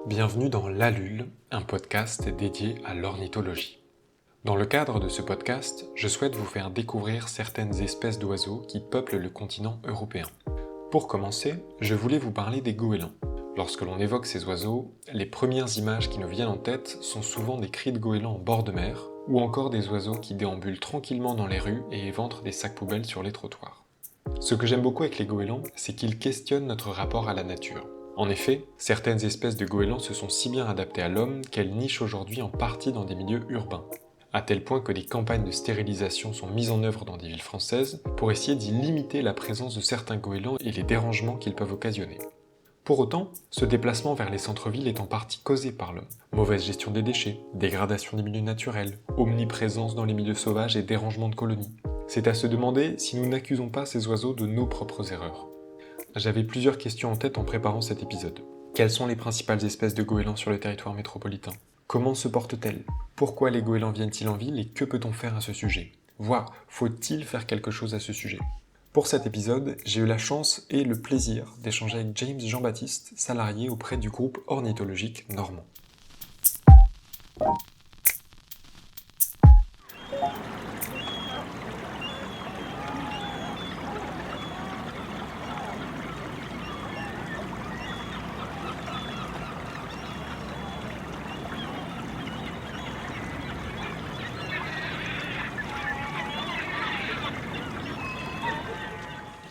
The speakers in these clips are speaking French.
Bienvenue dans l'Alule, un podcast dédié à l'ornithologie. Dans le cadre de ce podcast, je souhaite vous faire découvrir certaines espèces d'oiseaux qui peuplent le continent européen. Pour commencer, je voulais vous parler des goélands. Lorsque l'on évoque ces oiseaux, les premières images qui nous viennent en tête sont souvent des cris de goélands en bord de mer, ou encore des oiseaux qui déambulent tranquillement dans les rues et éventrent des sacs poubelles sur les trottoirs. Ce que j'aime beaucoup avec les goélands, c'est qu'ils questionnent notre rapport à la nature. En effet, certaines espèces de goélands se sont si bien adaptées à l'homme qu'elles nichent aujourd'hui en partie dans des milieux urbains, à tel point que des campagnes de stérilisation sont mises en œuvre dans des villes françaises pour essayer d'y limiter la présence de certains goélands et les dérangements qu'ils peuvent occasionner. Pour autant, ce déplacement vers les centres-villes est en partie causé par l'homme. Mauvaise gestion des déchets, dégradation des milieux naturels, omniprésence dans les milieux sauvages et dérangement de colonies. C'est à se demander si nous n'accusons pas ces oiseaux de nos propres erreurs. J'avais plusieurs questions en tête en préparant cet épisode. Quelles sont les principales espèces de goélands sur le territoire métropolitain ? Comment se portent-elles ? Pourquoi les goélands viennent-ils en ville et que peut-on faire à ce sujet ? Voire, faut-il faire quelque chose à ce sujet ? Pour cet épisode, j'ai eu la chance et le plaisir d'échanger avec James Jean-Baptiste, salarié auprès du groupe ornithologique normand.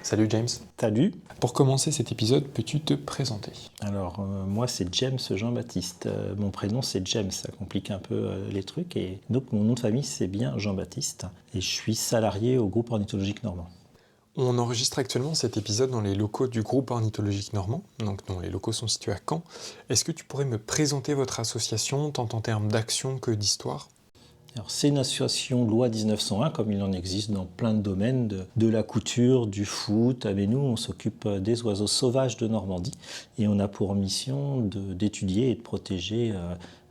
Salut James. Salut. Pour commencer cet épisode, peux-tu te présenter ? Alors, moi, c'est James Jean-Baptiste. Mon prénom, c'est James. Ça complique un peu les trucs. Et donc, mon nom de famille, c'est bien Jean-Baptiste. Et je suis salarié au groupe ornithologique normand. On enregistre actuellement cet épisode dans les locaux du groupe ornithologique normand, donc dont les locaux sont situés à Caen. Est-ce que tu pourrais me présenter votre association, tant en termes d'action que d'histoire ? Alors, c'est une association loi 1901, comme il en existe dans plein de domaines, de la couture, du foot. Mais nous, on s'occupe des oiseaux sauvages de Normandie et on a pour mission d'étudier et de protéger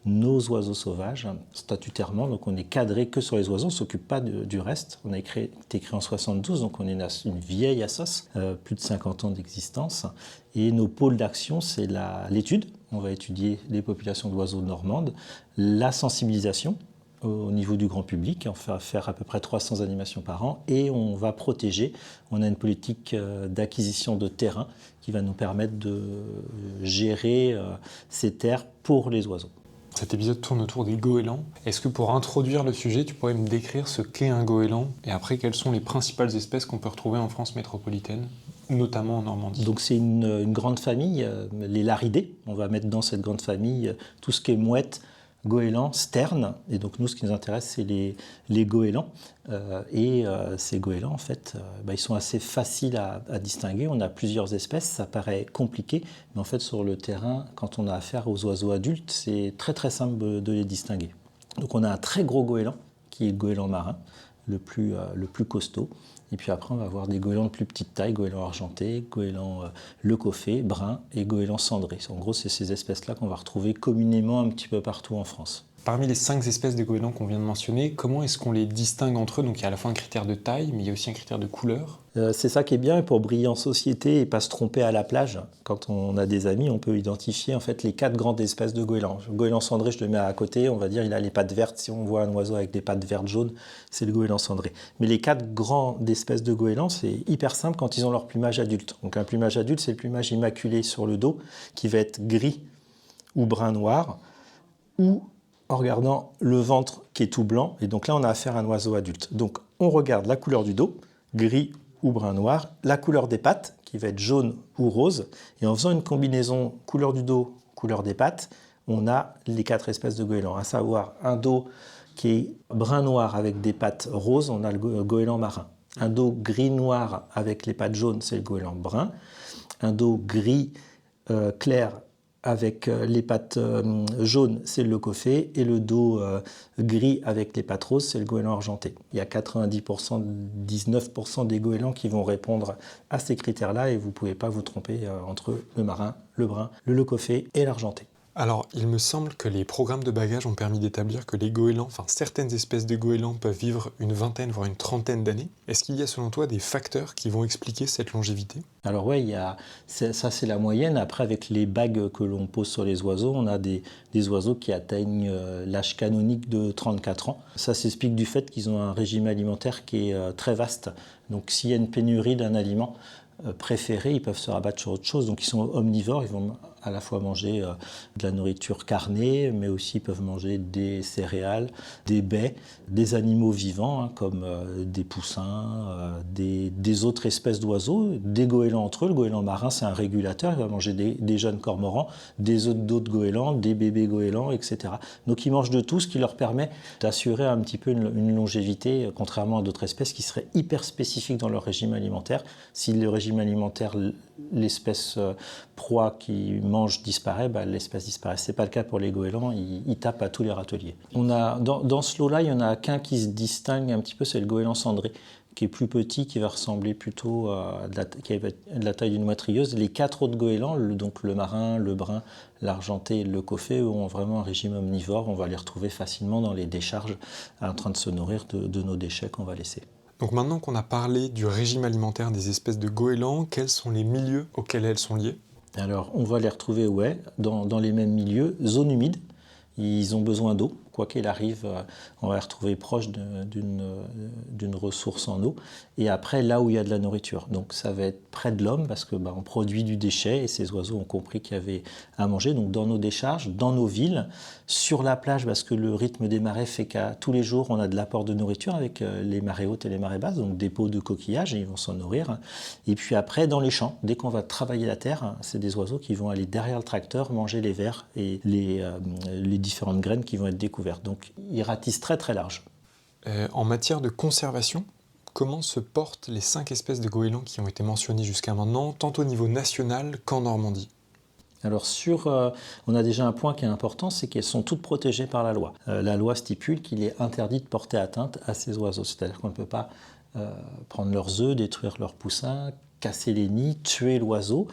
nos oiseaux sauvages statutairement. Donc, on est cadré que sur les oiseaux, on ne s'occupe pas du reste. On a été créé en 1972, donc on est une vieille assoce, plus de 50 ans d'existence. Et nos pôles d'action, c'est l'étude. On va étudier les populations d'oiseaux normandes, la sensibilisation au niveau du grand public, on va faire à peu près 300 animations par an et on va protéger, on a une politique d'acquisition de terrain qui va nous permettre de gérer ces terres pour les oiseaux. Cet épisode tourne autour des goélands. Est-ce que pour introduire le sujet, tu pourrais me décrire ce qu'est un goéland et après quelles sont les principales espèces qu'on peut retrouver en France métropolitaine, notamment en Normandie ? Donc c'est une grande famille, les laridés, on va mettre dans cette grande famille tout ce qui est mouette, goélands, sternes, et donc nous ce qui nous intéresse c'est les goélands, ces goélands en fait ils sont assez faciles à distinguer, on a plusieurs espèces, ça paraît compliqué, mais en fait sur le terrain quand on a affaire aux oiseaux adultes c'est très très simple de les distinguer. Donc on a un très gros goéland qui est le goéland marin, le plus costaud. Et puis après, on va avoir des goélands de plus petite taille, goéland argenté, goéland leucophée, brun et goéland cendré. En gros, c'est ces espèces-là qu'on va retrouver communément un petit peu partout en France. Parmi les 5 espèces de goélands qu'on vient de mentionner, comment est-ce qu'on les distingue entre eux ? Donc il y a à la fois un critère de taille, mais il y a aussi un critère de couleur. C'est ça qui est bien, et pour briller en société et pas se tromper à la plage, quand on a des amis, on peut identifier en fait les 4 grandes espèces de goélands. Le goéland cendré, je le mets à côté, on va dire il a les pattes vertes. Si on voit un oiseau avec des pattes vertes jaunes, c'est le goéland cendré. Mais les 4 grandes espèces de goélands, c'est hyper simple quand ils ont leur plumage adulte. Donc un plumage adulte, c'est le plumage immaculé sur le dos, qui va être gris ou brun noir, ou en regardant le ventre qui est tout blanc, et donc là on a affaire à un oiseau adulte. Donc on regarde la couleur du dos, gris ou brun noir, la couleur des pattes, qui va être jaune ou rose, et en faisant une combinaison couleur du dos, couleur des pattes, on a les 4 espèces de goélands, à savoir un dos qui est brun noir avec des pattes roses, on a le goéland marin. Un dos gris noir avec les pattes jaunes, c'est le goéland brun. Un dos gris clair avec les pattes jaunes, c'est le leucophée, et le dos gris avec les pattes roses, c'est le goéland argenté. Il y a 90%, 19% des goélands qui vont répondre à ces critères-là, et vous ne pouvez pas vous tromper entre le marin, le brun, le leucophée et l'argenté. Alors, il me semble que les programmes de bagages ont permis d'établir que les goélands, enfin certaines espèces de goélands peuvent vivre une vingtaine, voire une trentaine d'années. Est-ce qu'il y a selon toi des facteurs qui vont expliquer cette longévité? Alors ouais, ça c'est la moyenne. Après, avec les bagues que l'on pose sur les oiseaux, on a des oiseaux qui atteignent l'âge canonique de 34 ans. Ça s'explique du fait qu'ils ont un régime alimentaire qui est très vaste. Donc s'il y a une pénurie d'un aliment préféré, ils peuvent se rabattre sur autre chose. Donc ils sont omnivores, ils vont à la fois manger de la nourriture carnée, mais aussi ils peuvent manger des céréales, des baies, des animaux vivants, comme des poussins, des autres espèces d'oiseaux, des goélands entre eux. Le goéland marin, c'est un régulateur, il va manger des jeunes cormorans, des œufs d'autres goélands, des bébés goélands, etc. Donc ils mangent de tout, ce qui leur permet d'assurer un petit peu une longévité, contrairement à d'autres espèces qui seraient hyper spécifiques dans leur régime alimentaire. Si le régime alimentaire, l'espèce proie qui mange disparaît, l'espèce disparaît. Ce n'est pas le cas pour les goélands, ils tapent à tous les râteliers. Dans ce lot-là, il y en a qu'un qui se distingue un petit peu, c'est le goéland cendré, qui est plus petit, qui va ressembler plutôt qui a de la taille d'une moitrilleuse. Les 4 autres goélands, donc le marin, le brun, l'argenté et le coffet, ont vraiment un régime omnivore. On va les retrouver facilement dans les décharges en train de se nourrir de nos déchets qu'on va laisser. Donc maintenant qu'on a parlé du régime alimentaire des espèces de goélands, quels sont les milieux auxquels elles sont liées? Alors, on va les retrouver dans les mêmes milieux, zones humides. Ils ont besoin d'eau. Quoi qu'il arrive, on va les retrouver proches d'une ressource en eau. Et après, là où il y a de la nourriture. Donc, ça va être près de l'homme parce que on produit du déchet et ces oiseaux ont compris qu'il y avait à manger. Donc, dans nos décharges, dans nos villes, sur la plage, parce que le rythme des marées fait qu'à tous les jours, on a de l'apport de nourriture avec les marées hautes et les marées basses, donc des pots de coquillages et ils vont s'en nourrir. Et puis après, dans les champs, dès qu'on va travailler la terre, c'est des oiseaux qui vont aller derrière le tracteur manger les vers et les différentes graines qui vont être découvertes. Donc, ils ratissent très très large. En matière de conservation, comment se portent les 5 espèces de goélands qui ont été mentionnées jusqu'à maintenant, tant au niveau national qu'en Normandie? Alors on a déjà un point qui est important, c'est qu'elles sont toutes protégées par la loi. La loi stipule qu'il est interdit de porter atteinte à ces oiseaux, c'est-à-dire qu'on ne peut pas prendre leurs œufs, détruire leurs poussins, casser les nids, tuer l'oiseau.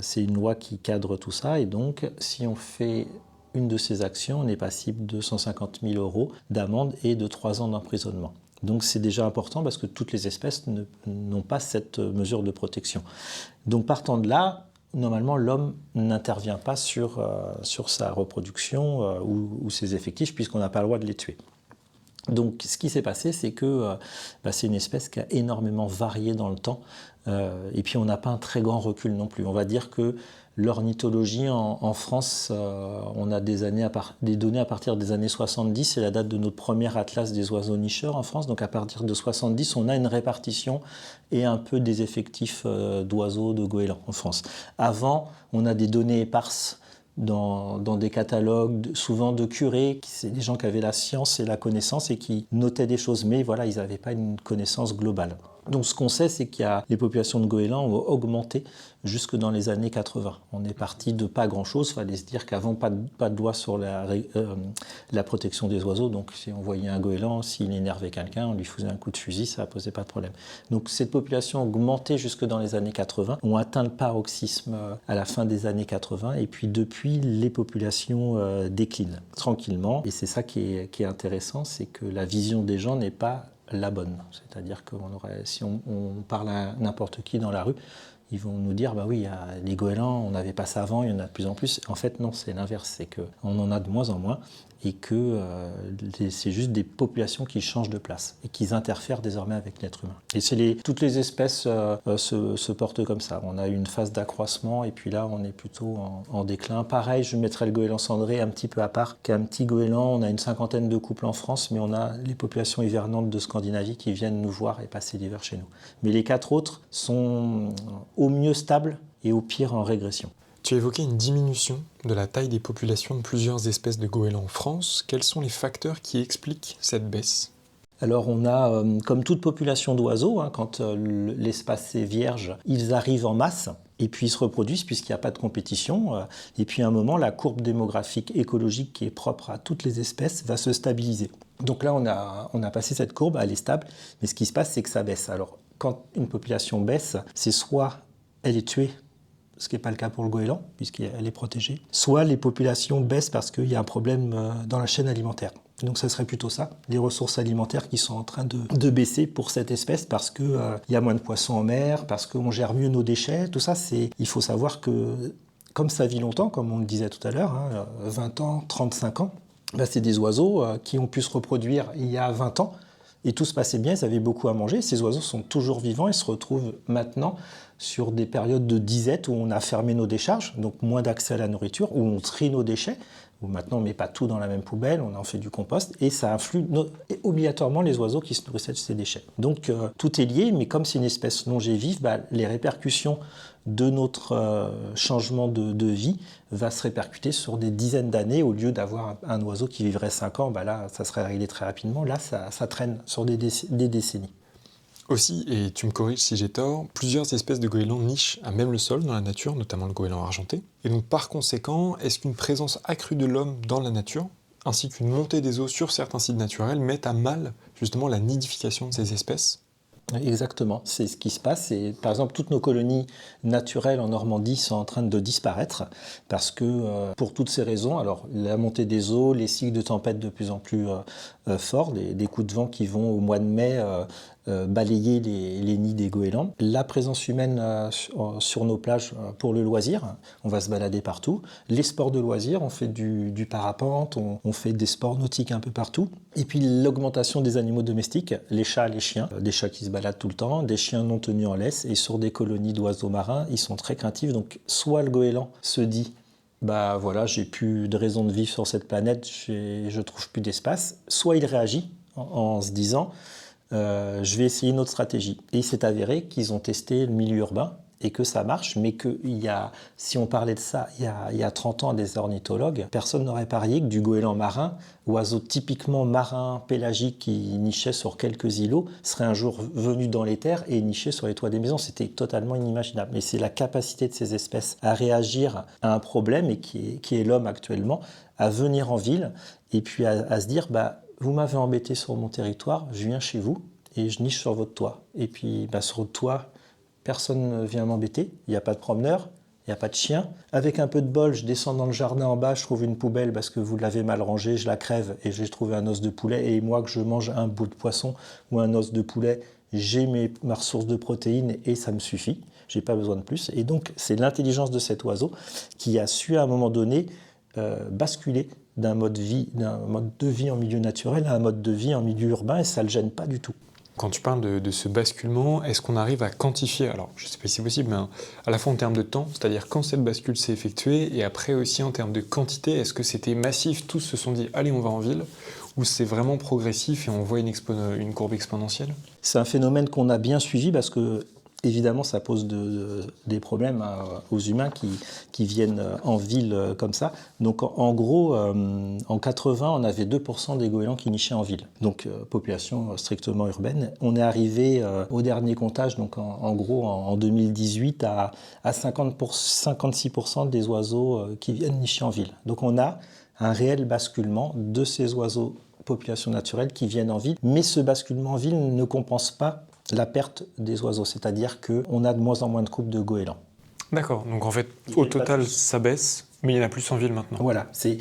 C'est une loi qui cadre tout ça et donc si on fait une de ces actions, on est passible de 150 000 € d'amende et de 3 ans d'emprisonnement. Donc c'est déjà important parce que toutes les espèces n'ont pas cette mesure de protection. Donc partant de là, normalement l'homme n'intervient pas sur sa reproduction ou ses effectifs puisqu'on n'a pas le droit de les tuer. Donc ce qui s'est passé, c'est que c'est une espèce qui a énormément varié dans le temps et puis on n'a pas un très grand recul non plus. On va dire que l'ornithologie en France, on a des données à partir des années 70, c'est la date de notre premier atlas des oiseaux nicheurs en France. Donc à partir de 70, on a une répartition et un peu des effectifs d'oiseaux, de goélands en France. Avant, on a des données éparses dans des catalogues, souvent de curés, c'est des gens qui avaient la science et la connaissance et qui notaient des choses, mais voilà, ils n'avaient pas une connaissance globale. Donc ce qu'on sait, c'est que les populations de goélands ont augmenté jusque dans les années 80. On est parti de pas grand-chose, il fallait se dire qu'avant, pas de loi sur la protection des oiseaux, donc si on voyait un goéland, s'il énervait quelqu'un, on lui faisait un coup de fusil, ça ne posait pas de problème. Donc cette population a augmenté jusque dans les années 80, ont atteint le paroxysme à la fin des années 80, et puis depuis, les populations déclinent tranquillement, et c'est ça qui est intéressant, c'est que la vision des gens n'est pas la bonne. C'est-à-dire que si on parle à n'importe qui dans la rue, ils vont nous dire, oui, les goélands, on n'avait pas ça avant, il y en a de plus en plus. En fait, non, c'est l'inverse, c'est qu'on en a de moins en moins et que c'est juste des populations qui changent de place et qui interfèrent désormais avec l'être humain. Et toutes les espèces se portent comme ça. On a eu une phase d'accroissement et puis là, on est plutôt en déclin. Pareil, je mettrais le goéland cendré un petit peu à part qu'un petit goéland. On a une 50aine de couples en France, mais on a les populations hivernantes de Scandinavie qui viennent nous voir et passer l'hiver chez nous. Mais les 4 autres sont au mieux stables et au pire en régression. Tu évoquais une diminution de la taille des populations de plusieurs espèces de goélands en France. Quels sont les facteurs qui expliquent cette baisse ? Alors on a, comme toute population d'oiseaux, quand l'espace est vierge, ils arrivent en masse et puis ils se reproduisent puisqu'il n'y a pas de compétition. Et puis à un moment, la courbe démographique écologique qui est propre à toutes les espèces va se stabiliser. Donc là, on a passé cette courbe, elle est stable, mais ce qui se passe, c'est que ça baisse. Alors quand une population baisse, c'est soit elle est tuée, ce qui n'est pas le cas pour le goéland, puisqu'elle est protégée, soit les populations baissent parce qu'il y a un problème dans la chaîne alimentaire. Donc ça serait plutôt ça, les ressources alimentaires qui sont en train de baisser pour cette espèce parce qu'il y a moins de poissons en mer, parce qu'on gère mieux nos déchets. Tout ça, il faut savoir que comme ça vit longtemps, comme on le disait tout à l'heure, 20 ans, 35 ans, c'est des oiseaux qui ont pu se reproduire il y a 20 ans et tout se passait bien, ils avaient beaucoup à manger. Ces oiseaux sont toujours vivants et se retrouvent maintenant sur des périodes de disette où on a fermé nos décharges, donc moins d'accès à la nourriture, où on trie nos déchets, où maintenant on ne met pas tout dans la même poubelle, on en fait du compost, et ça influe obligatoirement les oiseaux qui se nourrissaient de ces déchets. Donc tout est lié, mais comme c'est une espèce longévive, les répercussions de notre changement de vie va se répercuter sur des dizaines d'années. Au lieu d'avoir un oiseau qui vivrait 5 ans, là ça serait réglé très rapidement. Là ça traîne sur des décennies. Aussi, et tu me corriges si j'ai tort, plusieurs espèces de goélands nichent à même le sol dans la nature, notamment le goéland argenté. Et donc par conséquent, est-ce qu'une présence accrue de l'homme dans la nature, ainsi qu'une montée des eaux sur certains sites naturels, mettent à mal justement la nidification de ces espèces ? Exactement, c'est ce qui se passe. Et, par exemple, toutes nos colonies naturelles en Normandie sont en train de disparaître parce que, pour toutes ces raisons, alors la montée des eaux, les cycles de tempêtes de plus en plus forts, des coups de vent qui vont au mois de mai balayer les nids des goélands, la présence humaine sur nos plages pour le loisir, on va se balader partout, les sports de loisirs, on fait du parapente, on fait des sports nautiques un peu partout, et puis l'augmentation des animaux domestiques, les chats, les chiens, des chats qui se baladent tout le temps, des chiens non tenus en laisse, et sur des colonies d'oiseaux marins, ils sont très craintifs, donc soit le goéland se dit voilà, j'ai plus de raison de vivre sur cette planète, je trouve plus d'espace, soit il réagit en se disant je vais essayer une autre stratégie. Et il s'est avéré qu'ils ont testé le milieu urbain et que ça marche, mais que si on parlait de ça il y a 30 ans à des ornithologues, personne n'aurait parié que du goéland marin, oiseau typiquement marin pélagique qui nichait sur quelques îlots, serait un jour venu dans les terres et niché sur les toits des maisons. C'était totalement inimaginable. Mais c'est la capacité de ces espèces à réagir à un problème, et qui est l'homme actuellement, à venir en ville et puis à se dire vous m'avez embêté sur mon territoire, je viens chez vous et je niche sur votre toit. Et puis sur votre toit, personne ne vient m'embêter, il n'y a pas de promeneur, il n'y a pas de chien. Avec un peu de bol, je descends dans le jardin en bas, je trouve une poubelle parce que vous l'avez mal rangée, je la crève et j'ai trouvé un os de poulet. Et moi, que je mange un bout de poisson ou un os de poulet, j'ai ma ressource de protéines et ça me suffit. Je n'ai pas besoin de plus. Et donc, c'est l'intelligence de cet oiseau qui a su à un moment donné basculer d'un mode de vie en milieu naturel à un mode de vie en milieu urbain, et ça ne le gêne pas du tout. Quand tu parles de ce basculement, est-ce qu'on arrive à quantifier, alors je ne sais pas si c'est possible, mais à la fois en termes de temps, c'est-à-dire quand cette bascule s'est effectuée, et après aussi en termes de quantité, est-ce que c'était massif, tous se sont dit « allez, on va en ville », ou c'est vraiment progressif et on voit une courbe exponentielle ? C'est un phénomène qu'on a bien suivi parce que évidemment, ça pose des problèmes aux humains qui viennent en ville comme ça. Donc, en gros, en 80, on avait 2% des goélands qui nichaient en ville. Donc, population strictement urbaine. On est arrivé au dernier comptage, donc en gros, en 2018, à 56% des oiseaux qui viennent nicher en ville. Donc, on a un réel basculement de ces oiseaux population naturelle qui viennent en ville. Mais ce basculement en ville ne compense pas la perte des oiseaux, c'est-à-dire qu'on a de moins en moins de couples de goélands. D'accord, donc en fait, au total, ça baisse, mais il y en a plus en ville maintenant. Voilà, c'est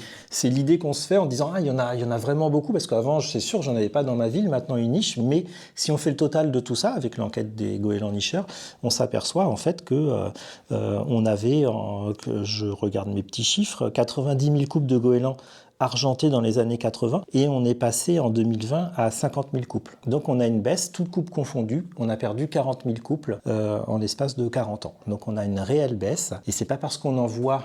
l'idée qu'on se fait en disant il y en a vraiment beaucoup, parce qu'avant, c'est sûr, j'en avais pas dans ma ville, maintenant ils nichent, mais si on fait le total de tout ça, avec l'enquête des goélands nicheurs, on s'aperçoit en fait que on avait, que je regarde mes petits chiffres, 90 000 couples de goélands argenté dans les années 80, et on est passé en 2020 à 50 000 couples. Donc on a une baisse, toutes couples confondues, on a perdu 40 000 couples en l'espace de 40 ans. Donc on a une réelle baisse, et c'est pas parce qu'on en voit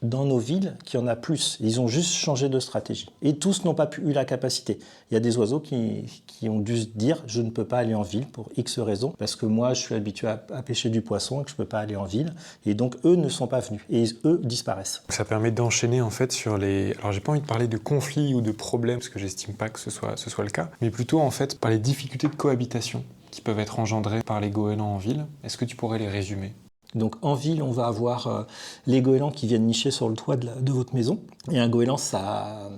dans nos villes qu'il y en a plus. Ils ont juste changé de stratégie. Et tous n'ont pas eu la capacité. Il y a des oiseaux qui ont dû se dire « je ne peux pas aller en ville pour X raisons, parce que moi je suis habitué à pêcher du poisson et que je ne peux pas aller en ville ». Et donc eux ne sont pas venus. Et eux disparaissent. Ça permet d'enchaîner en fait sur les... Alors j'ai pas envie de parler de conflits ou de problèmes, parce que j'estime pas que ce soit le cas, mais plutôt en fait par les difficultés de cohabitation qui peuvent être engendrées par les goélands en ville. Est-ce que tu pourrais les résumer ? Donc en ville, on va avoir les goélands qui viennent nicher sur le toit de votre maison. Et un goéland, ça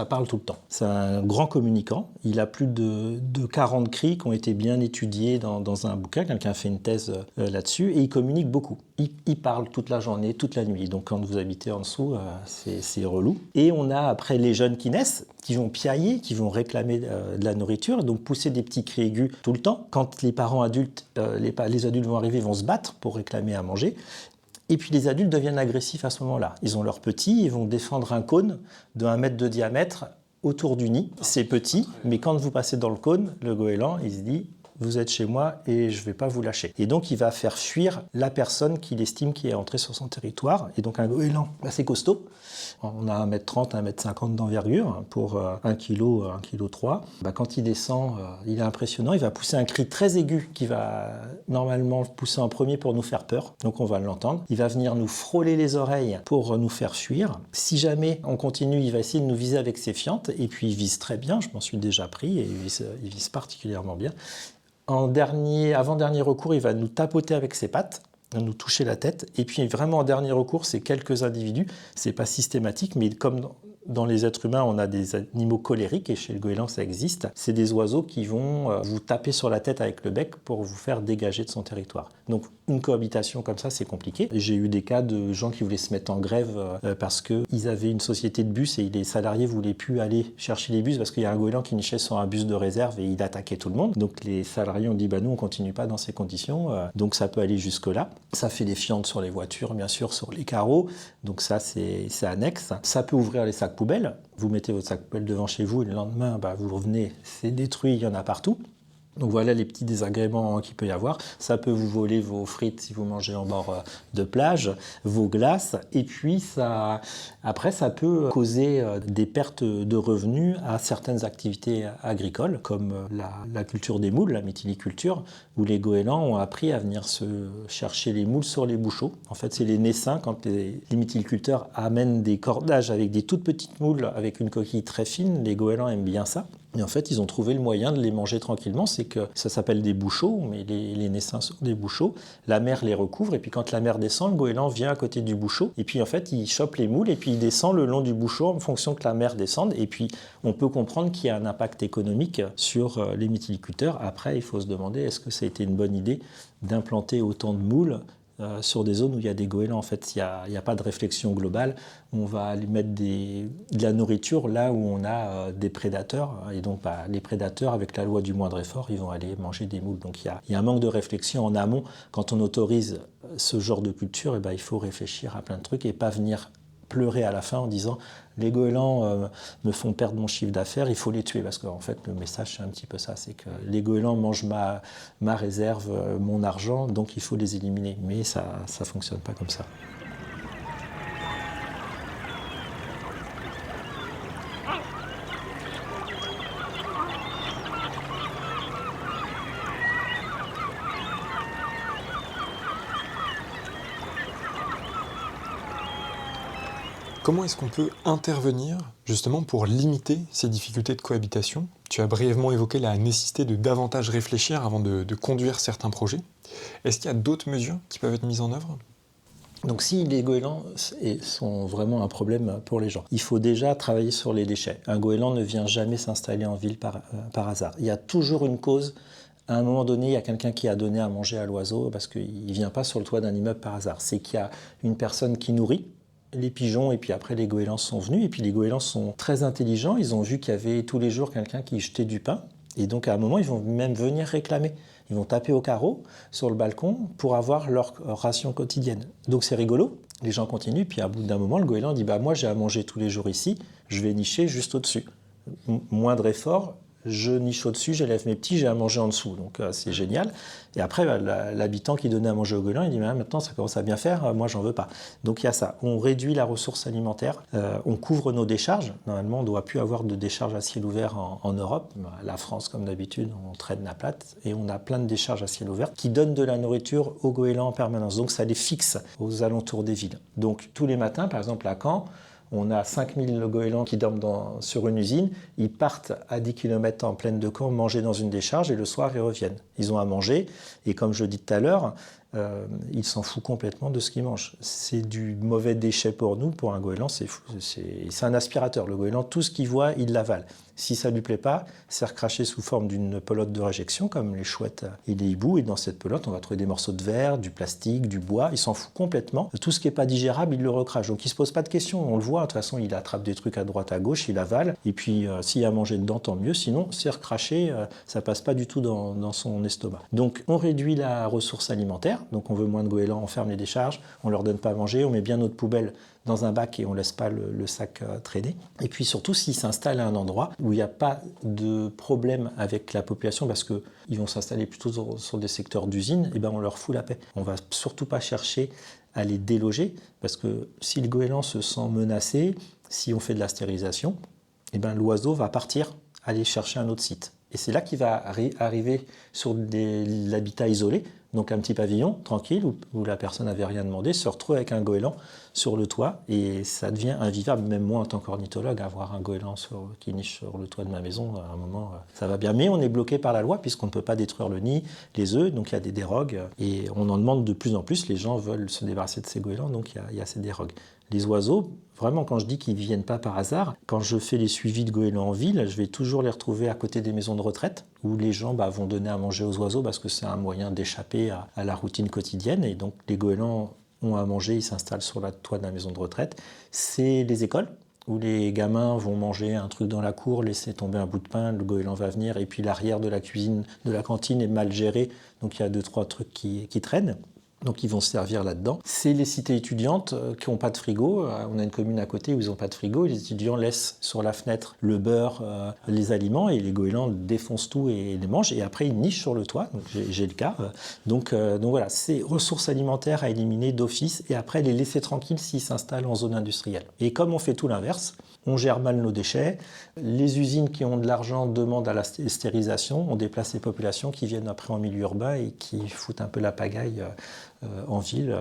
parle tout le temps. C'est un grand communicant. Il a plus de 40 cris qui ont été bien étudiés dans un bouquin. Quelqu'un a fait une thèse là-dessus. Et il communique beaucoup. Il parle toute la journée, toute la nuit. Donc quand vous habitez en dessous, c'est relou. Et on a après les jeunes qui naissent, qui vont piailler, qui vont réclamer de la nourriture, donc pousser des petits cris aigus tout le temps. Quand les parents adultes, les adultes vont arriver, ils vont se battre pour réclamer à manger. Et puis les adultes deviennent agressifs à ce moment-là. Ils ont leurs petits, ils vont défendre un cône de 1 mètre de diamètre autour du nid. C'est petit, mais quand vous passez dans le cône, le goéland, il se dit « vous êtes chez moi et je ne vais pas vous lâcher ». Et donc il va faire fuir la personne qu'il estime qui est entrée sur son territoire. Et donc un goéland assez costaud. On a 1m30, 1m50 d'envergure pour 1 kg, 1,3 kg. Quand il descend, il est impressionnant. Il va pousser un cri très aigu qui va normalement pousser en premier pour nous faire peur. Donc on va l'entendre. Il va venir nous frôler les oreilles pour nous faire fuir. Si jamais on continue, il va essayer de nous viser avec ses fientes. Et puis il vise très bien, je m'en suis déjà pris, et il vise particulièrement bien. Avant-dernier recours, il va nous tapoter avec ses pattes, nous toucher la tête. Et puis vraiment en dernier recours, c'est quelques individus. C'est pas systématique, mais comme dans les êtres humains, on a des animaux colériques, et chez le goéland, ça existe. C'est des oiseaux qui vont vous taper sur la tête avec le bec pour vous faire dégager de son territoire. Donc une cohabitation comme ça, c'est compliqué. J'ai eu des cas de gens qui voulaient se mettre en grève parce qu'ils avaient une société de bus et les salariés voulaient plus aller chercher les bus parce qu'il y a un goéland qui nichait sur un bus de réserve et il attaquait tout le monde. Donc les salariés ont dit nous on continue pas dans ces conditions. Donc ça peut aller jusque là. Ça fait des fientes sur les voitures, bien sûr, sur les carreaux. Donc ça c'est annexe. Ça peut ouvrir les sacs poubelles. Vous mettez votre sac poubelle devant chez vous et le lendemain vous revenez, c'est détruit, il y en a partout. Donc voilà les petits désagréments qu'il peut y avoir. Ça peut vous voler vos frites si vous mangez en bord de plage, vos glaces. Et puis après, ça peut causer des pertes de revenus à certaines activités agricoles, comme la culture des moules, la méthyliculture, où les goélands ont appris à venir se chercher les moules sur les bouchots. En fait, c'est les naissins, quand les méthyliculteurs amènent des cordages avec des toutes petites moules avec une coquille très fine, les goélands aiment bien ça. Et en fait, ils ont trouvé le moyen de les manger tranquillement. C'est que ça s'appelle des bouchots, mais les naissins sont des bouchots. La mer les recouvre, et puis quand la mer descend, le goéland vient à côté du bouchot. Et puis en fait, il chope les moules, et puis il descend le long du bouchot en fonction que la mer descende. Et puis on peut comprendre qu'il y a un impact économique sur les méthyliculteurs. Après, il faut se demander, est-ce que ça a été une bonne idée d'implanter autant de moules sur des zones où il y a des goélands. En fait, il n'y a pas de réflexion globale. On va aller mettre de la nourriture là où on a des prédateurs. Et donc, les prédateurs, avec la loi du moindre effort, ils vont aller manger des moules. Donc, il y a un manque de réflexion en amont. Quand on autorise ce genre de culture, il faut réfléchir à plein de trucs et pas venir pleurer à la fin en disant les goélands me font perdre mon chiffre d'affaires, il faut les tuer. Parce qu'en fait, le message, c'est un petit peu ça, c'est que les goélands mangent ma réserve, mon argent, donc il faut les éliminer. Mais ça ne fonctionne pas comme ça. Comment est-ce qu'on peut intervenir justement pour limiter ces difficultés de cohabitation ? Tu as brièvement évoqué la nécessité de davantage réfléchir avant de conduire certains projets. Est-ce qu'il y a d'autres mesures qui peuvent être mises en œuvre ? Donc si les goélands sont vraiment un problème pour les gens, il faut déjà travailler sur les déchets. Un goéland ne vient jamais s'installer en ville par hasard. Il y a toujours une cause. À un moment donné, il y a quelqu'un qui a donné à manger à l'oiseau parce qu'il ne vient pas sur le toit d'un immeuble par hasard. C'est qu'il y a une personne qui nourrit les pigeons, et puis après les goélands sont venus, et puis les goélands sont très intelligents, ils ont vu qu'il y avait tous les jours quelqu'un qui jetait du pain, et donc à un moment ils vont même venir réclamer. Ils vont taper au carreau sur le balcon pour avoir leur ration quotidienne. Donc c'est rigolo, les gens continuent, puis à bout d'un moment le goéland dit moi j'ai à manger tous les jours ici, je vais nicher juste au-dessus. Moindre effort, je niche au-dessus, j'élève mes petits, j'ai à manger en dessous. Donc c'est génial. Et après, l'habitant qui donnait à manger au goéland, il dit maintenant ça commence à bien faire, moi j'en veux pas. Donc il y a ça. On réduit la ressource alimentaire, on couvre nos décharges. Normalement, on ne doit plus avoir de décharges à ciel ouvert en Europe. La France, comme d'habitude, on traîne la plate et on a plein de décharges à ciel ouvert qui donnent de la nourriture aux goélands en permanence. Donc ça les fixe aux alentours des villes. Donc tous les matins, par exemple à Caen, on a 5000 goélands qui dorment sur une usine. Ils partent à 10 km en plaine de Caen manger dans une décharge et le soir, ils reviennent. Ils ont à manger. Et comme je dis tout à l'heure, il s'en fout complètement de ce qu'il mange. C'est du mauvais déchet pour nous. Pour un goéland, c'est un aspirateur. Le goéland, tout ce qu'il voit, il l'avale. Si ça ne lui plaît pas, c'est recraché sous forme d'une pelote de réjection, comme les chouettes et les hiboux. Et dans cette pelote, on va trouver des morceaux de verre, du plastique, du bois. Il s'en fout complètement. Tout ce qui n'est pas digérable, il le recrache. Donc il ne se pose pas de questions. On le voit, de toute façon, il attrape des trucs à droite, à gauche, il avale. Et puis, s'il y a à manger dedans, tant mieux. Sinon, c'est recraché, ça ne passe pas du tout dans son estomac. Donc, on réduit la ressource alimentaire. Donc, on veut moins de goélands, on ferme les décharges, on ne leur donne pas à manger, on met bien notre poubelle dans un bac et on ne laisse pas le sac traîner. Et puis surtout, s'ils s'installent à un endroit où il n'y a pas de problème avec la population, parce qu'ils vont s'installer plutôt sur des secteurs d'usines, et ben on leur fout la paix. On ne va surtout pas chercher à les déloger, parce que si le goéland se sent menacé, si on fait de la stérilisation, et ben l'oiseau va partir, aller chercher un autre site. Et c'est là qu'il va arriver sur l'habitat isolé, donc un petit pavillon tranquille où la personne n'avait rien demandé, se retrouve avec un goéland sur le toit et ça devient invivable. Même moi en tant qu'ornithologue, avoir un goéland qui niche sur le toit de ma maison, à un moment ça va bien. Mais on est bloqué par la loi puisqu'on ne peut pas détruire le nid, les œufs, donc il y a des dérogues et on en demande de plus en plus. Les gens veulent se débarrasser de ces goélands, donc il y a ces dérogues. Les oiseaux, vraiment quand je dis qu'ils ne viennent pas par hasard, quand je fais les suivis de goélands en ville, je vais toujours les retrouver à côté des maisons de retraite où les gens vont donner à manger aux oiseaux parce que c'est un moyen d'échapper à la routine quotidienne et donc les goélands ont à manger, ils s'installent sur le toit de la maison de retraite. C'est les écoles où les gamins vont manger un truc dans la cour, laisser tomber un bout de pain, le goéland va venir et puis l'arrière de la cuisine, de la cantine est mal géré, donc il y a 2-3 trucs qui traînent. Donc ils vont se servir là-dedans. C'est les cités étudiantes qui n'ont pas de frigo. On a une commune à côté où ils n'ont pas de frigo. Les étudiants laissent sur la fenêtre le beurre, les aliments et les goélands défoncent tout et les mangent. Et après ils nichent sur le toit. Donc j'ai le cas. Donc voilà, c'est ressources alimentaires à éliminer d'office et après les laisser tranquilles s'ils s'installent en zone industrielle. Et comme on fait tout l'inverse, on gère mal nos déchets. Les usines qui ont de l'argent demandent à la stérilisation. On déplace les populations qui viennent après en milieu urbain et qui foutent un peu la pagaille en ville,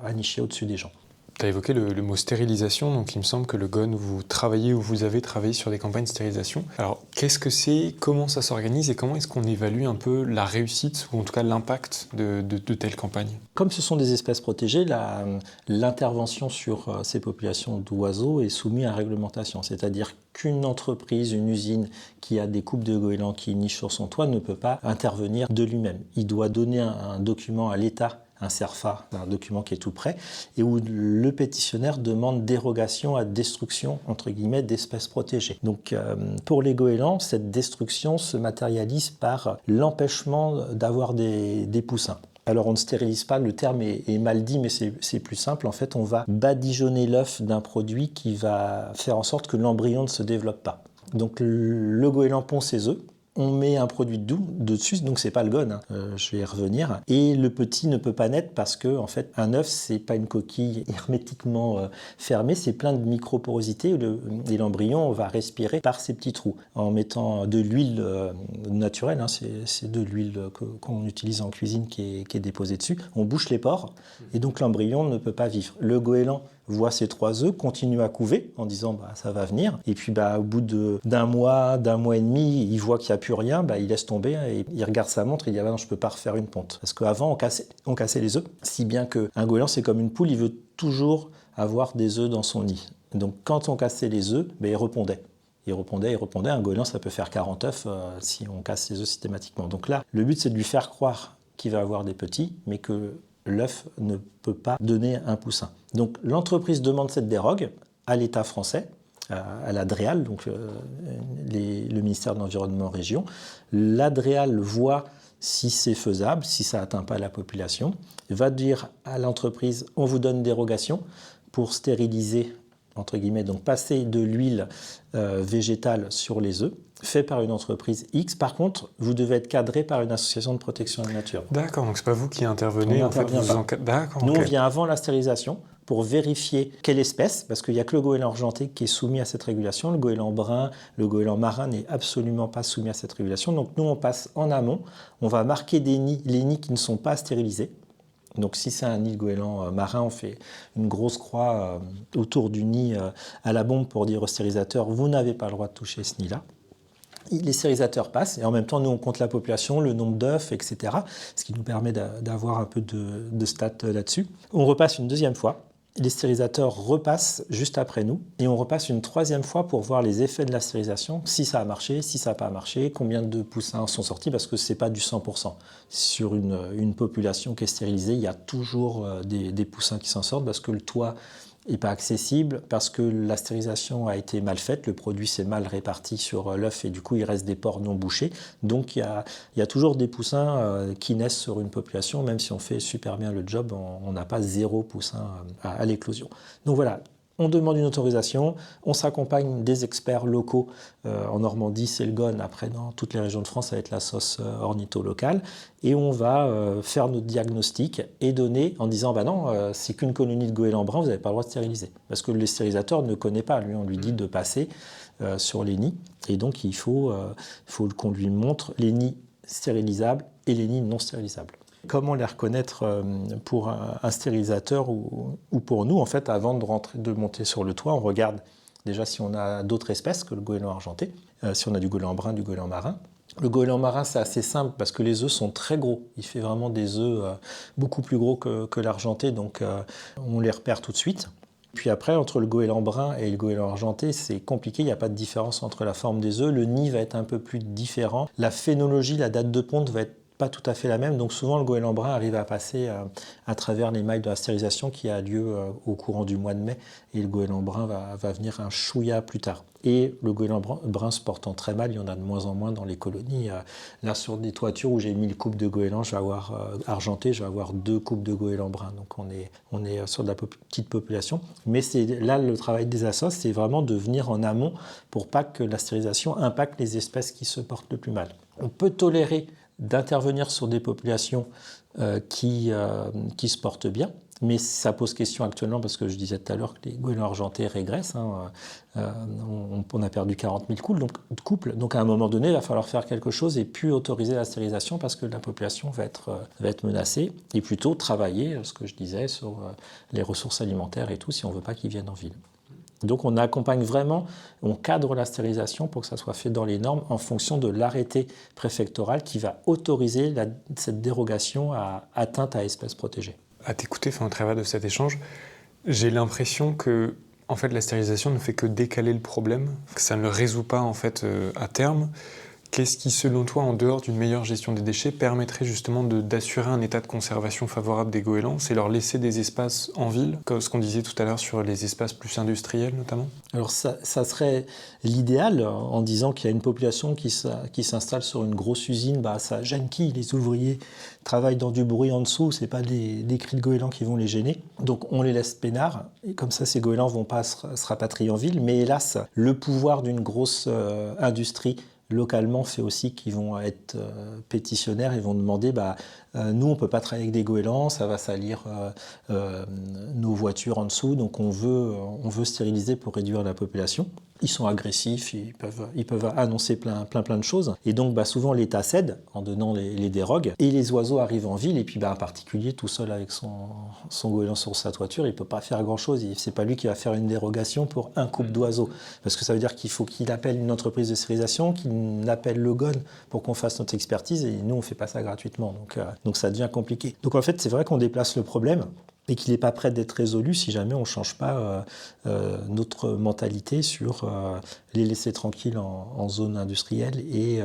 à nicher au-dessus des gens. Tu as évoqué le mot stérilisation, donc il me semble que le GON, vous travaillez ou vous avez travaillé sur des campagnes de stérilisation. Alors, qu'est-ce que c'est, comment ça s'organise et comment est-ce qu'on évalue un peu la réussite ou en tout cas l'impact de telles campagnes ? Comme ce sont des espèces protégées, l'intervention sur ces populations d'oiseaux est soumise à réglementation, c'est-à-dire qu'une entreprise, une usine qui a des couples de goélands qui nichent sur son toit ne peut pas intervenir de lui-même. Il doit donner un document à l'État, un CERFA, un document qui est tout prêt, et où le pétitionnaire demande dérogation à destruction, entre guillemets, d'espèces protégées. Donc pour les goélands, cette destruction se matérialise par l'empêchement d'avoir des poussins. Alors on ne stérilise pas, le terme est mal dit, mais c'est plus simple. En fait, on va badigeonner l'œuf d'un produit qui va faire en sorte que l'embryon ne se développe pas. Donc le goéland pond ses œufs. On met un produit dessus, donc c'est pas le GON, je vais y revenir. Et le petit ne peut pas naître parce que en fait, un œuf, c'est pas une coquille hermétiquement fermée, c'est plein de microporosités et l'embryon va respirer par ces petits trous. En mettant de l'huile naturelle, c'est de l'huile qu'on utilise en cuisine qui est déposée dessus, on bouche les pores et donc l'embryon ne peut pas vivre. Le goéland voit ses 3 œufs, continue à couver en disant ça va venir. Et puis au bout d'un mois et demi, il voit qu'il n'y a plus rien, il laisse tomber et il regarde sa montre et il dit non, je ne peux pas refaire une ponte. Parce qu'avant, on cassait les œufs, si bien qu'un goéland, c'est comme une poule, il veut toujours avoir des œufs dans son nid. Donc quand on cassait les œufs, il répondait. Il répondait. Un goéland, ça peut faire 40 œufs si on casse les œufs systématiquement. Donc là, le but, c'est de lui faire croire qu'il va avoir des petits, mais que l'œuf ne peut pas donner un poussin. Donc l'entreprise demande cette dérogue à l'État français, à la DREAL, donc le ministère de l'Environnement Région. La DREAL voit si c'est faisable, si ça n'atteint pas la population, va dire à l'entreprise on vous donne dérogation pour stériliser, entre guillemets, donc passer de l'huile végétale sur les œufs, fait par une entreprise X. Par contre, vous devez être cadré par une association de protection de la nature. D'accord, donc c'est pas vous qui intervenez. On n'intervient pas. D'accord. Nous, on vient avant la stérilisation pour vérifier quelle espèce, parce qu'il n'y a que le goéland argenté qui est soumis à cette régulation. Le goéland brun, le goéland marin n'est absolument pas soumis à cette régulation. Donc nous, on passe en amont, on va marquer les nids qui ne sont pas stérilisés. Donc si c'est un nid de goéland marin, on fait une grosse croix autour du nid à la bombe pour dire au stérilisateur, vous n'avez pas le droit de toucher ce nid-là. Les stérilisateurs passent et en même temps, nous, on compte la population, le nombre d'œufs, etc. Ce qui nous permet d'avoir un peu de stats là-dessus. On repasse une deuxième fois. Les stérilisateurs repassent juste après nous et on repasse une troisième fois pour voir les effets de la stérilisation, si ça a marché, si ça n'a pas marché, combien de poussins sont sortis, parce que ce n'est pas du 100%. Sur une population qui est stérilisée, il y a toujours des poussins qui s'en sortent parce que le toit n'est pas accessible, parce que la stérilisation a été mal faite, le produit s'est mal réparti sur l'œuf et du coup il reste des pores non bouchés. Donc il y a toujours des poussins qui naissent sur une population, même si on fait super bien le job, on n'a pas 0 poussin à l'éclosion. Donc voilà. On demande une autorisation, on s'accompagne des experts locaux. En Normandie, c'est le GON. Après, dans toutes les régions de France, ça va être la sauce ornitho-locale. Et on va faire notre diagnostic et donner en disant bah non, c'est qu'une colonie de goélands bruns, vous n'avez pas le droit de stériliser. Parce que le stérilisateur ne connaît pas. Lui, on lui dit de passer sur les nids. Et donc, il faut qu'on lui montre les nids stérilisables et les nids non stérilisables. Comment les reconnaître pour un stérilisateur ou pour nous? En fait, avant de monter sur le toit, on regarde déjà si on a d'autres espèces que le goéland argenté, si on a du goéland brun, du goéland marin. Le goéland marin, c'est assez simple parce que les œufs sont très gros. Il fait vraiment des œufs beaucoup plus gros que l'argenté, donc on les repère tout de suite. Puis après, entre le goéland brun et le goéland argenté, c'est compliqué, il n'y a pas de différence entre la forme des œufs. Le nid va être un peu plus différent. La phénologie, la date de ponte va être pas tout à fait la même. Donc souvent, le goéland brun arrive à passer à travers les mailles de la stérilisation qui a lieu au courant du mois de mai. Et le goéland brun va venir un chouïa plus tard. Et le goéland brun se portant très mal, il y en a de moins en moins dans les colonies. Là, sur des toitures où j'ai 1000 couples de goélands, je vais avoir argenté, je vais avoir 2 couples de goélands bruns. Donc on est sur de la petite population. Mais là, le travail des assos, c'est vraiment de venir en amont pour pas que la stérilisation impacte les espèces qui se portent le plus mal. On peut tolérer d'intervenir sur des populations qui se portent bien. Mais ça pose question actuellement parce que je disais tout à l'heure que les goélands argentés régressent. On a perdu 40 000 couples. Donc à un moment donné, il va falloir faire quelque chose et plus autoriser la stérilisation parce que la population va être menacée. Et plutôt travailler, ce que je disais, sur les ressources alimentaires et tout, si on ne veut pas qu'ils viennent en ville. Donc on accompagne vraiment, on cadre la stérilisation pour que ça soit fait dans les normes en fonction de l'arrêté préfectoral qui va autoriser cette dérogation à atteinte à espèces protégées. À t'écouter, au travers de cet échange, j'ai l'impression que en fait, la stérilisation ne fait que décaler le problème, que ça ne le résout pas en fait, à terme. Qu'est-ce qui, selon toi, en dehors d'une meilleure gestion des déchets, permettrait justement d'assurer un état de conservation favorable des goélands? C'est leur laisser des espaces en ville, comme ce qu'on disait tout à l'heure sur les espaces plus industriels notamment? Alors ça serait l'idéal en disant qu'il y a une population qui s'installe sur une grosse usine, ça gêne qui? Les ouvriers travaillent dans du bruit en dessous, c'est pas des cris de goélands qui vont les gêner. Donc on les laisse peinards, et comme ça ces goélands vont pas se rapatrier en ville. Mais hélas, le pouvoir d'une grosse industrie localement fait aussi qu'ils vont être pétitionnaires et vont demander nous on ne peut pas travailler avec des goélands, ça va salir nos voitures en dessous, donc on veut stériliser pour réduire la population. Ils sont agressifs, ils peuvent annoncer plein de choses. Et donc souvent l'État cède en donnant les dérogues. Et les oiseaux arrivent en ville, et puis un particulier tout seul avec son goéland sur sa toiture, il ne peut pas faire grand-chose. C'est pas lui qui va faire une dérogation pour un couple d'oiseaux. Parce que ça veut dire qu'il faut qu'il appelle une entreprise de stérilisation, qu'il appelle le GON pour qu'on fasse notre expertise, et nous on ne fait pas ça gratuitement. Donc ça devient compliqué. Donc en fait c'est vrai qu'on déplace le problème, et qu'il n'est pas prêt d'être résolu si jamais on ne change pas notre mentalité sur les laisser tranquilles en zone industrielle et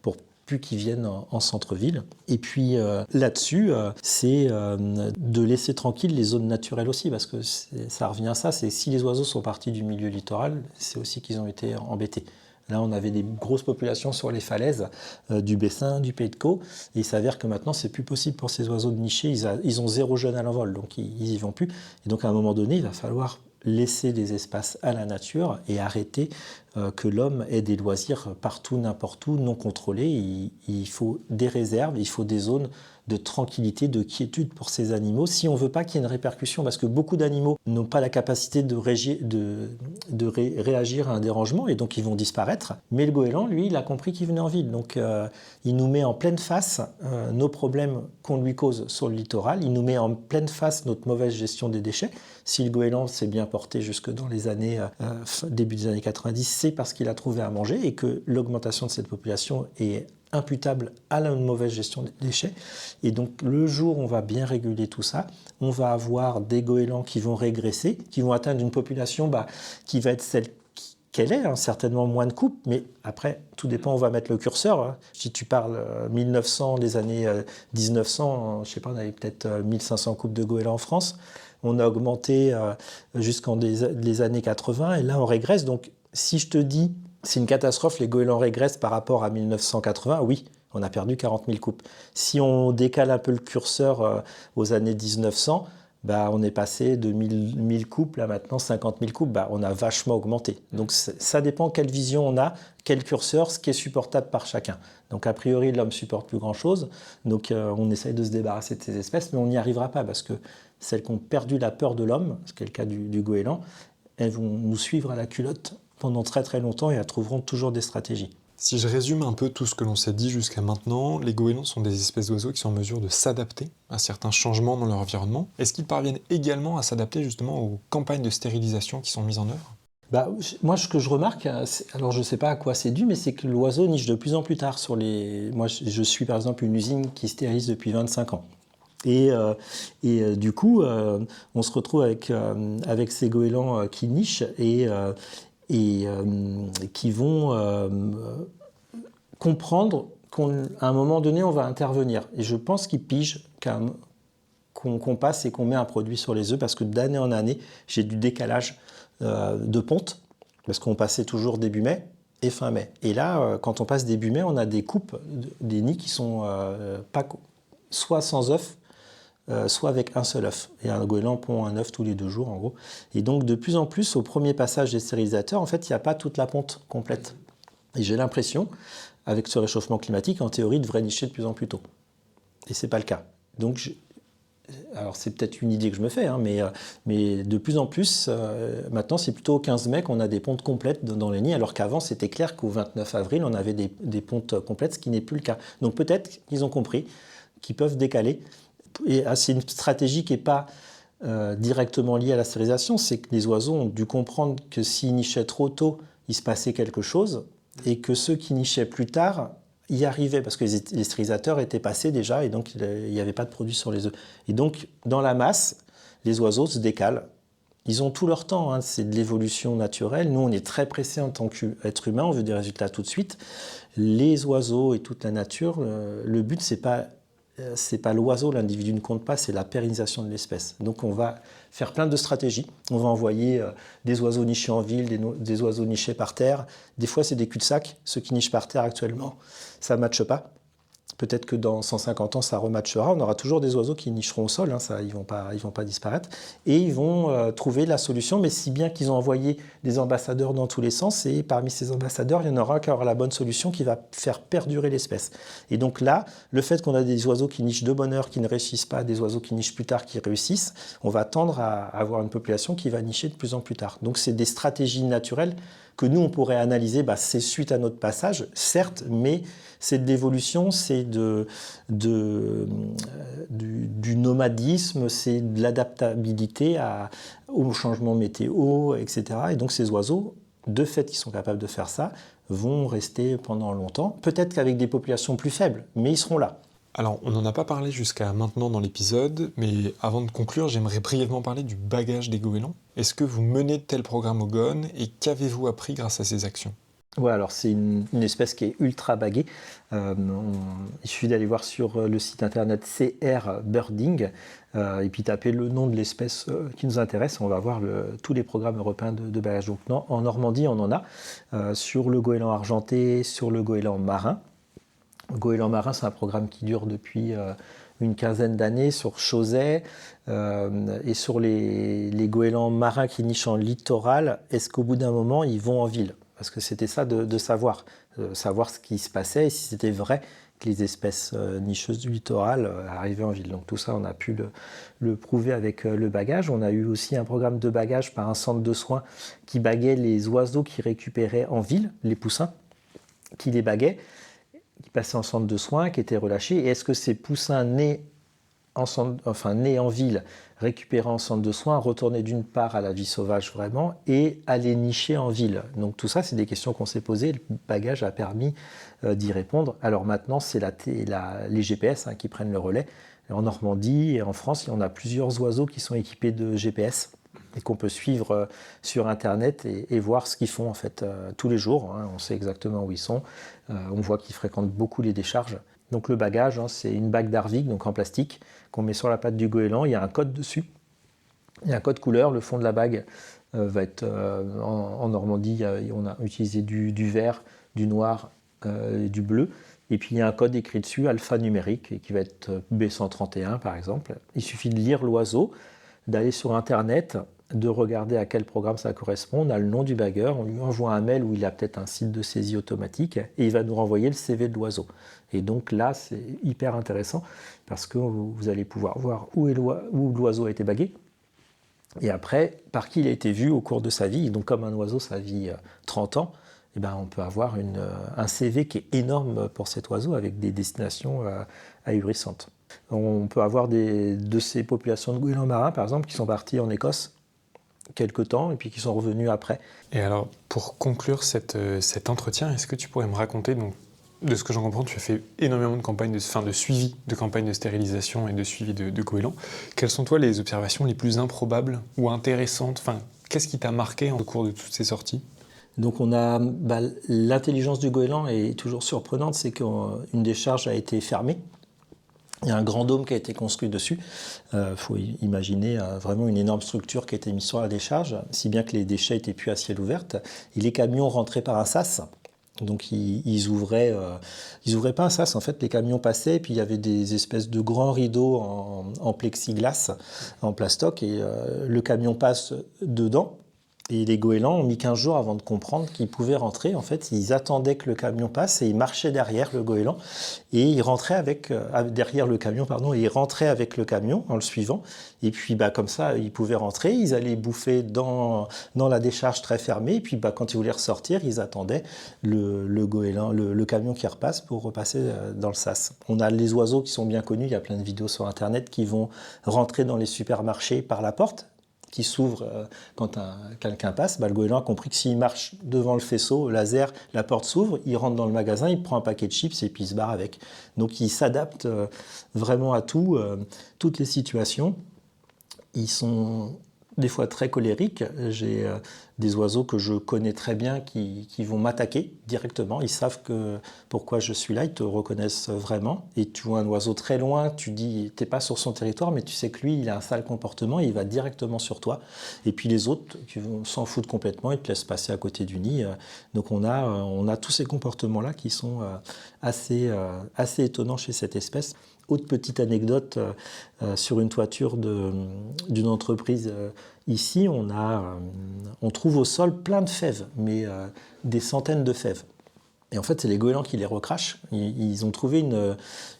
pour plus qu'ils viennent en centre-ville. Et puis là-dessus, c'est de laisser tranquilles les zones naturelles aussi, parce que ça revient à ça, c'est si les oiseaux sont partis du milieu littoral, c'est aussi qu'ils ont été embêtés. Là, on avait des grosses populations sur les falaises du Bessin, du Pays de Caux. Et il s'avère que maintenant, c'est plus possible pour ces oiseaux de nicher. Ils ont 0 jeune à l'envol, donc ils n'y vont plus. Et donc, à un moment donné, il va falloir laisser des espaces à la nature et arrêter que l'homme ait des loisirs partout, n'importe où, non contrôlés. Il faut des réserves, il faut des zones de tranquillité, de quiétude pour ces animaux, si on ne veut pas qu'il y ait une répercussion, parce que beaucoup d'animaux n'ont pas la capacité de réagir à un dérangement, et donc ils vont disparaître. Mais le goéland, lui, il a compris qu'il venait en ville, donc il nous met en pleine face nos problèmes qu'on lui cause sur le littoral, il nous met en pleine face notre mauvaise gestion des déchets. Si le goéland s'est bien porté jusque dans les années, début des années 90, c'est parce qu'il a trouvé à manger et que l'augmentation de cette population est imputable à la mauvaise gestion des déchets. Et donc le jour où on va bien réguler tout ça, on va avoir des goélands qui vont régresser, qui vont atteindre une population qui va être celle qu'elle est, certainement moins de coupes, mais après, tout dépend où on va mettre le curseur. Si tu parles 1900, des années 1900, je sais pas, on avait peut-être 1500 coupes de goélands en France. On a augmenté jusqu'en les années 80, et là on régresse. Donc si je te dis c'est une catastrophe, les goélands régressent par rapport à 1980, oui, on a perdu 40 000 coupes. Si on décale un peu le curseur aux années 1900, on est passé de 1000 coupes, là maintenant 50 000 coupes, on a vachement augmenté. Donc ça dépend quelle vision on a, quel curseur, ce qui est supportable par chacun. Donc a priori, l'homme supporte plus grand-chose, donc on essaye de se débarrasser de ces espèces, mais on n'y arrivera pas parce que celles qui ont perdu la peur de l'homme, ce qui est le cas du goéland, elles vont nous suivre à la culotte pendant très très longtemps et elles trouveront toujours des stratégies. Si je résume un peu tout ce que l'on s'est dit jusqu'à maintenant, les goélands sont des espèces d'oiseaux qui sont en mesure de s'adapter à certains changements dans leur environnement. Est-ce qu'ils parviennent également à s'adapter justement aux campagnes de stérilisation qui sont mises en œuvre ? Moi, ce que je remarque, alors je ne sais pas à quoi c'est dû, mais c'est que l'oiseau niche de plus en plus tard sur les... Moi, je suis par exemple une usine qui stérilise depuis 25 ans. Et du coup, on se retrouve avec ces goélands qui nichent et qui vont comprendre qu'à un moment donné, on va intervenir. Et je pense qu'ils pigent qu'on passe et qu'on met un produit sur les œufs, parce que d'année en année, j'ai du décalage de ponte, parce qu'on passait toujours début mai et fin mai. Et là, quand on passe début mai, on a des coupes, des nids qui sont soit sans œufs, soit avec un seul œuf. Et un goéland pond un œuf tous les 2 jours, en gros. Et donc, de plus en plus, au premier passage des stérilisateurs, en fait, il n'y a pas toute la ponte complète. Et j'ai l'impression, avec ce réchauffement climatique, en théorie, il devrait nicher de plus en plus tôt. Et ce n'est pas le cas. Donc, alors, c'est peut-être une idée que je me fais, mais de plus en plus, maintenant, c'est plutôt au 15 mai qu'on a des pontes complètes dans les nids, alors qu'avant, c'était clair qu'au 29 avril, on avait des pontes complètes, ce qui n'est plus le cas. Donc, peut-être qu'ils ont compris qu'ils peuvent décaler. Et c'est une stratégie qui n'est pas directement liée à la stérilisation, c'est que les oiseaux ont dû comprendre que s'ils nichaient trop tôt, il se passait quelque chose, et que ceux qui nichaient plus tard y arrivaient, parce que les stérilisateurs étaient passés déjà, et donc il n'y avait pas de produit sur les œufs. Et donc, dans la masse, les oiseaux se décalent. Ils ont tout leur temps, c'est de l'évolution naturelle. Nous, on est très pressés en tant qu'être humain, on veut des résultats tout de suite. Les oiseaux et toute la nature, le but, c'est pas l'oiseau, l'individu ne compte pas, c'est la pérennisation de l'espèce. Donc on va faire plein de stratégies. On va envoyer des oiseaux nichés en ville, des oiseaux nichés par terre. Des fois, c'est des cul-de-sac. Ceux qui nichent par terre actuellement, ça ne matche pas. Peut-être que dans 150 ans, ça rematchera. On aura toujours des oiseaux qui nicheront au sol, ils vont pas disparaître. Et ils vont trouver la solution, mais si bien qu'ils ont envoyé des ambassadeurs dans tous les sens, et parmi ces ambassadeurs, il y en aura qui aura la bonne solution qui va faire perdurer l'espèce. Et donc là, le fait qu'on a des oiseaux qui nichent de bonne heure, qui ne réussissent pas, des oiseaux qui nichent plus tard, qui réussissent, on va tendre à avoir une population qui va nicher de plus en plus tard. Donc c'est des stratégies naturelles que nous, on pourrait analyser, c'est suite à notre passage, certes, mais c'est de l'évolution, c'est du nomadisme, c'est de l'adaptabilité aux changements météo, etc. Et donc ces oiseaux, de fait, ils sont capables de faire ça, vont rester pendant longtemps, peut-être qu'avec des populations plus faibles, mais ils seront là. Alors, on n'en a pas parlé jusqu'à maintenant dans l'épisode, mais avant de conclure, j'aimerais brièvement parler du bagage des goélands. Est-ce que vous menez de tels programmes au Gone et qu'avez-vous appris grâce à ces actions ? Ouais, alors c'est une espèce qui est ultra baguée. Il suffit d'aller voir sur le site internet CR Birding et puis taper le nom de l'espèce qui nous intéresse. On va voir tous les programmes européens de bagage. Donc en Normandie, on en a sur le goéland argenté, sur le goéland marin. Le goéland marin, c'est un programme qui dure depuis une quinzaine d'années sur Chauzet et sur les goélands marins qui nichent en littoral. Est-ce qu'au bout d'un moment, ils vont en ville ? Parce que c'était ça de savoir ce qui se passait et si c'était vrai les espèces nicheuses du littoral arrivaient en ville. Donc tout ça, on a pu le prouver avec le bagage. On a eu aussi un programme de bagage par un centre de soins qui baguait les oiseaux qui récupéraient en ville, les poussins, qui les baguaient, qui passaient en centre de soins, qui étaient relâchés. Et est-ce que ces poussins nés en ville, récupérés en centre de soins, retournaient d'une part à la vie sauvage vraiment et allaient nicher en ville. Donc tout ça, c'est des questions qu'on s'est posées. Le bagage a permis d'y répondre. Alors maintenant, c'est les GPS qui prennent le relais. En Normandie et en France, on a plusieurs oiseaux qui sont équipés de GPS et qu'on peut suivre sur Internet et voir ce qu'ils font en fait tous les jours. On sait exactement où ils sont. On voit qu'ils fréquentent beaucoup les décharges. Donc le bagage, c'est une bague d'Arvig, donc en plastique, qu'on met sur la patte du goéland. Il y a un code dessus. Il y a un code couleur. Le fond de la bague va être en Normandie, on a utilisé du vert, du noir et du bleu. Et puis il y a un code écrit dessus, alphanumérique, qui va être B131 par exemple. Il suffit de lire l'oiseau, d'aller sur Internet, de regarder à quel programme ça correspond. On a le nom du bagueur, on lui envoie un mail où il a peut-être un site de saisie automatique et il va nous renvoyer le CV de l'oiseau. Et donc là, c'est hyper intéressant parce que vous allez pouvoir voir où l'oiseau a été bagué et après, par qui il a été vu au cours de sa vie. Et donc comme un oiseau, ça vit 30 ans, on peut avoir un CV qui est énorme pour cet oiseau avec des destinations ahurissantes. On peut avoir de ces populations de goélands marins, par exemple, qui sont partis en Écosse quelque temps et puis qui sont revenus après. Et alors, pour conclure cet entretien, est-ce que tu pourrais me raconter, donc, de ce que j'en comprends, tu as fait énormément de campagnes de suivi de campagnes de stérilisation et de suivi de goélands. Quelles sont, toi, les observations les plus improbables ou intéressantes? Qu'est-ce qui t'a marqué au cours de toutes ces sorties? Donc on a l'intelligence du goéland est toujours surprenante, c'est qu'une décharge a été fermée. Il y a un grand dôme qui a été construit dessus. Faut imaginer vraiment une énorme structure qui a été mise sur la décharge, si bien que les déchets étaient plus à ciel ouvert. Et les camions rentraient par un sas. Donc ils ouvraient pas un sas. En fait, les camions passaient, et puis il y avait des espèces de grands rideaux en plexiglas, en plastoc, et le camion passe dedans. Et les goélands ont mis 15 jours avant de comprendre qu'ils pouvaient rentrer. En fait, ils attendaient que le camion passe et ils marchaient derrière le goéland. Et ils rentraient derrière le camion, et ils rentraient avec le camion en le suivant. Et puis, comme ça, ils pouvaient rentrer. Ils allaient bouffer dans la décharge très fermée. Et puis, quand ils voulaient ressortir, ils attendaient le goéland, le camion qui repasse pour repasser dans le sas. On a les oiseaux qui sont bien connus. Il y a plein de vidéos sur Internet qui vont rentrer dans les supermarchés par la porte, qui s'ouvre quand quelqu'un passe. Le goéland a compris que s'il marche devant le faisceau laser, la porte s'ouvre, il rentre dans le magasin, il prend un paquet de chips et puis il se barre avec. Donc il s'adapte vraiment à toutes les situations. Ils sont des fois très colériques. J'ai des oiseaux que je connais très bien qui vont m'attaquer directement. Ils savent pourquoi je suis là, ils te reconnaissent vraiment. Et tu vois un oiseau très loin, tu dis, t'es pas sur son territoire, mais tu sais que lui, il a un sale comportement, il va directement sur toi. Et puis les autres qui s'en foutent complètement, ils te laissent passer à côté du nid. Donc on a tous ces comportements-là qui sont assez étonnants chez cette espèce. Autre petite anecdote, sur une toiture d'une entreprise ici, on trouve au sol plein de fèves, mais des centaines de fèves. Et en fait, c'est les goélands qui les recrachent. Ils ont trouvé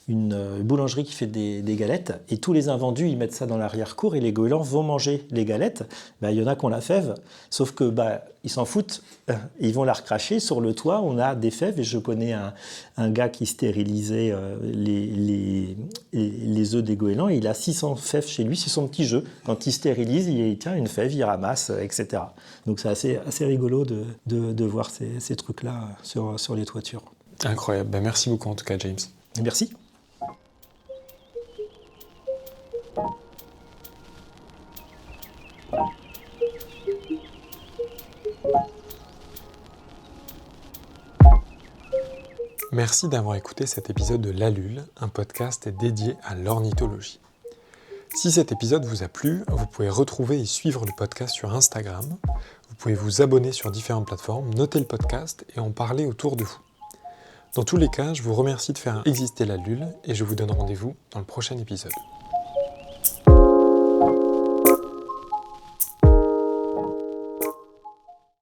une boulangerie qui fait des galettes, et tous les invendus, ils mettent ça dans l'arrière-cour, et les goélands vont manger les galettes. Il y en a qui ont la fève, sauf que ils s'en foutent. Ils vont la recracher. Sur le toit, on a des fèves, et je connais un gars qui stérilisait les œufs des goélands, et il a 600 fèves chez lui, c'est son petit jeu. Quand il stérilise, il tient une fève, il ramasse, etc. Donc c'est assez rigolo de voir ces trucs-là sur les toitures. Incroyable. Merci beaucoup en tout cas, James. Merci. Merci d'avoir écouté cet épisode de L'Allule, un podcast dédié à l'ornithologie. Si cet épisode vous a plu, vous pouvez retrouver et suivre le podcast sur Instagram. Vous pouvez vous abonner sur différentes plateformes, noter le podcast et en parler autour de vous. Dans tous les cas, je vous remercie de faire exister L'Allule et je vous donne rendez-vous dans le prochain épisode.